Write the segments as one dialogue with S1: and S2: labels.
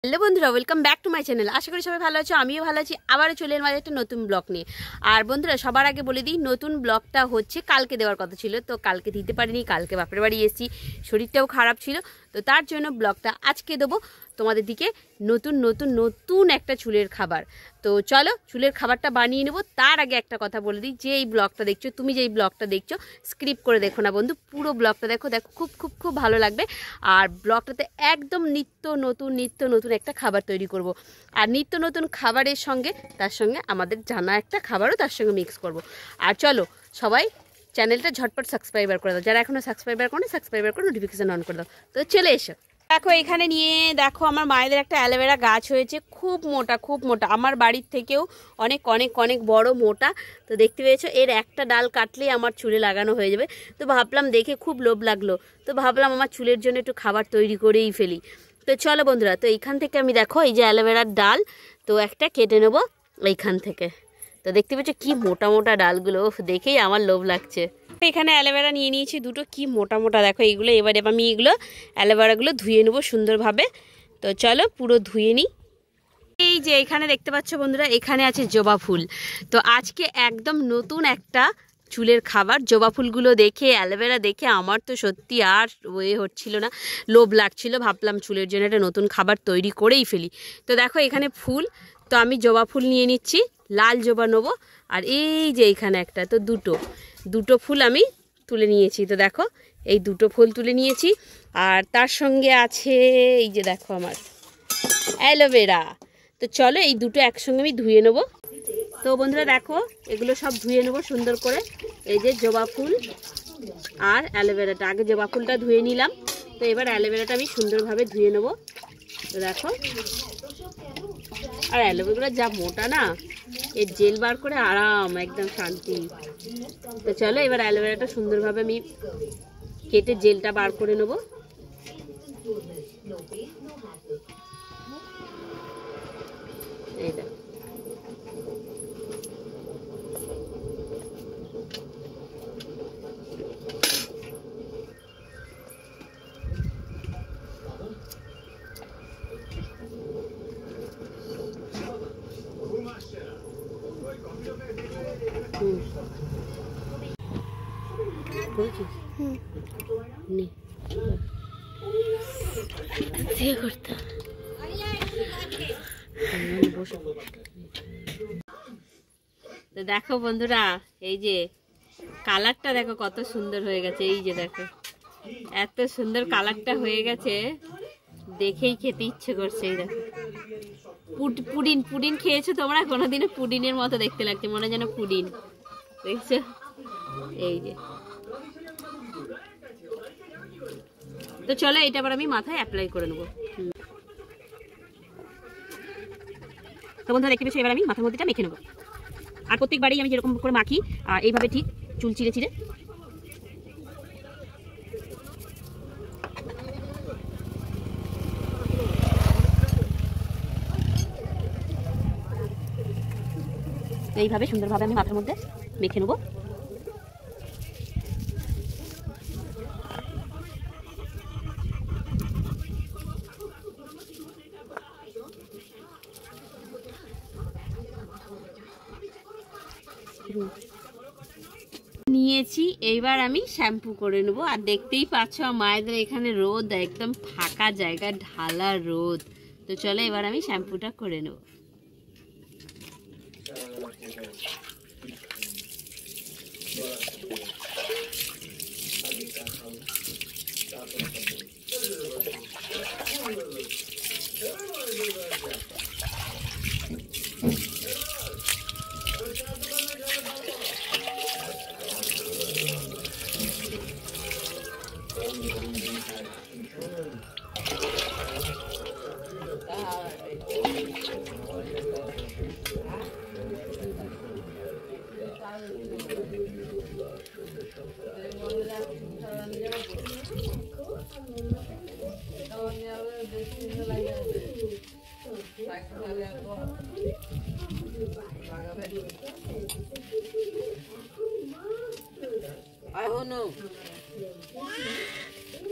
S1: Hello বন্ধুরা, welcome back to my channel. আশা করি সবাই ভালো আছো, আমিও ভালো আছি। আবারও চলে এলাম একটা নতুন ব্লগ নিয়ে। আর বন্ধুরা, সবার আগে বলে দিই, নতুন ব্লগটা হচ্ছে কালকে দেওয়ার কথা ছিল, তো কালকে দিতে পারিনি। কালকে বাপের বাড়ি এসেছি, শরীরটাও খারাপ ছিল, তো তার জন্য ব্লগটা আজকে দেবো তোমাদের দিকে। নতুন একটা চুলের খাবার। তো চলো চুলের খাবারটা বানিয়ে নেবো। তার আগে একটা কথা বলে দিই, যে এই ব্লগটা দেখছো, তুমি যে এই ব্লগটা দেখছো, স্ক্রিপ করে দেখো না বন্ধু, পুরো ব্লগটা দেখো। খুব ভালো লাগবে। আর ব্লগটাতে একদম নিত্য নতুন একটা খাবার তৈরি করব। আর নিত্য নতুন খাবারের সঙ্গে তার সঙ্গে আমাদের জানা একটা খাবারও তার সঙ্গে মিক্স করব। আর চলো সবাই চ্যানেলটা ঝটপট সাবস্ক্রাইবার করে দাও, যারা এখনও সাবস্ক্রাইবার করে নোটিফিকেশান অন করে দাও। তো চলে এসো। দেখো এখানে নিয়ে দেখো, আমার মায়েদের একটা অ্যালোভেরা গাছ হয়েছে, খুব মোটা, আমার বাড়ির থেকেও অনেক বড় মোটা। তো দেখতে পেয়েছো, এর একটা ডাল কাটলেই আমার চুলে লাগানো হয়ে যাবে। তো ভাবলাম, দেখে খুব লোভ লাগলো, তো ভাবলাম আমার চুলের জন্য একটু খাবার তৈরি করেই ফেলি। তো চলো বন্ধুরা, তো এইখান থেকে আমি দেখো, এই যে অ্যালোভেরার ডাল, তো একটা কেটে নেবো এইখান থেকে। তো দেখতে পেয়েছো কি মোটা ডালগুলো, দেখেই আমার লোভ লাগছে। এখানে অ্যালোভেরা নিয়ে নিয়েছি দুটো, কি মোটা দেখো এইগুলো। এবারে আমি এগুলো অ্যালোভেরাগুলো ধুয়ে নেবো সুন্দরভাবে। তো চলো পুরো ধুয়ে নিই। এই যে এখানে দেখতে পাচ্ছ বন্ধুরা, এখানে আছে জবা ফুল। তো আজকে একদম নতুন একটা চুলের খাবার। জবা ফুলগুলো দেখে, অ্যালোভেরা দেখে আমার তো সত্যি আর হচ্ছিল না, লোভ লাগছিল। ভাবলাম চুলের জন্য একটা নতুন খাবার তৈরি করেই ফেলি। তো দেখো এখানে ফুল, তো আমি জবা ফুল নিয়ে নিচ্ছি, লাল জবা নেবো। আর এই যে এখানে একটা, তো দুটো ফুল আমি তুলে নিয়েছি। তো দেখো এই দুটো ফুল তুলে নিয়েছি। আর তার সঙ্গে আছে এই যে দেখো আমার অ্যালোভেরা। তো চলো এই দুটো একসঙ্গে আমি ধুয়ে নেবো। তো বন্ধুরা দেখো, এগুলো সব ধুয়ে নেবো সুন্দর করে। এই যে জবা ফুল আর অ্যালোভেরাটা, আগে জবা ফুলটা ধুয়ে নিলাম, তো এবার অ্যালোভেরাটা আমি সুন্দরভাবে ধুয়ে নেবো। তো দেখো, আর অ্যালোভেরাগুলো যা মোটা না, এর জেল বার করে আরাম, একদম শান্তি। তো চলো এবার অ্যালোভেরাটা সুন্দরভাবে আমি কেটে জেলটা বার করে নেবো। এই দেখো, তো দেখো বন্ধুরা, এই যে কালারটা দেখো কত সুন্দর হয়ে গেছে। এই যে দেখো, এত সুন্দর কালারটা হয়ে গেছে, দেখেই খেতে ইচ্ছে করছে। এই দেখো, পুডিন খেয়েছো তোমরা কোনোদিনও? পুডিনের মতো দেখতে লাগছে, মনে যেন পুডিন, দেখছো? এই যে, তো চলো এটা আবার আমি মাথায় অ্যাপ্লাই করে নেবো। তো বন্ধুরা দেখতে পেয়েছো, এবার আমি মাথার মধ্যেটা মেখে নেবো। আর প্রত্যেকবারই আমি যেরকম করে মাখি, এইভাবে ঠিক চুল চিড়ে এইভাবে সুন্দরভাবে আমি মাথার মধ্যে মেখে নেবো। নিয়েছি, এইবার আমি শ্যাম্পু করে নেবো। আর দেখতেই পাচ্ছ মায়েদের এখানে রোদ, একদম ফাঁকা জায়গা, ঢালা রোদ। তো চলো এবার আমি শ্যাম্পুটা করে নেব।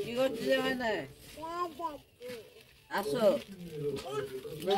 S1: কি করছিস? আসো তো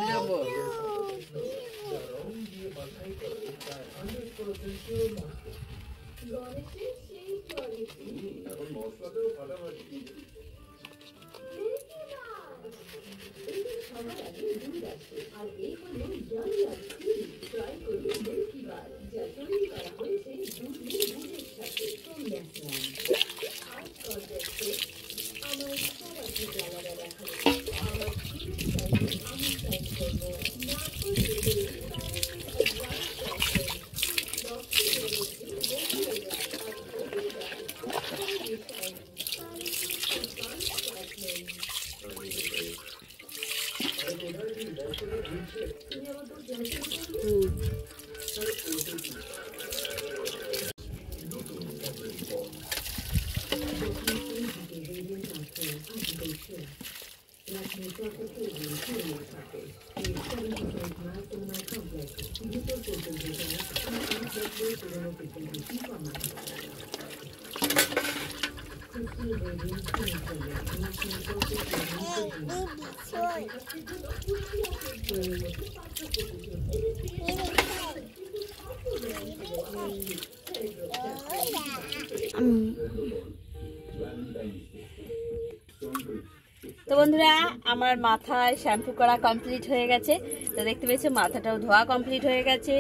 S1: বন্ধুরা আমার মাথায় শ্যাম্পু করা কমপ্লিট হয়ে গেছে। তো দেখতে পেয়েছো মাথাটাও ধোয়া কমপ্লিট হয়ে গেছে,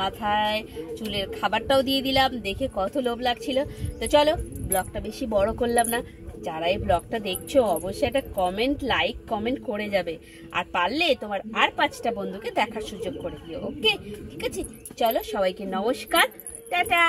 S1: মাথায় চুলের খাবারটাও দিয়ে দিলাম। দেখে কত লোভ লাগছিল। তো চলো ব্লগটা বেশি বড় করলাম না, যারা এই ব্লগটা দেখছো অবশ্যই একটা লাইক কমেন্ট করে যাবে, আর পারলে তোমার আর 5টা বন্ধুকে দেখার সুযোগ করে দিও। ওকে, ঠিক আছে, চলো সবাইকে নমস্কার, টাটা।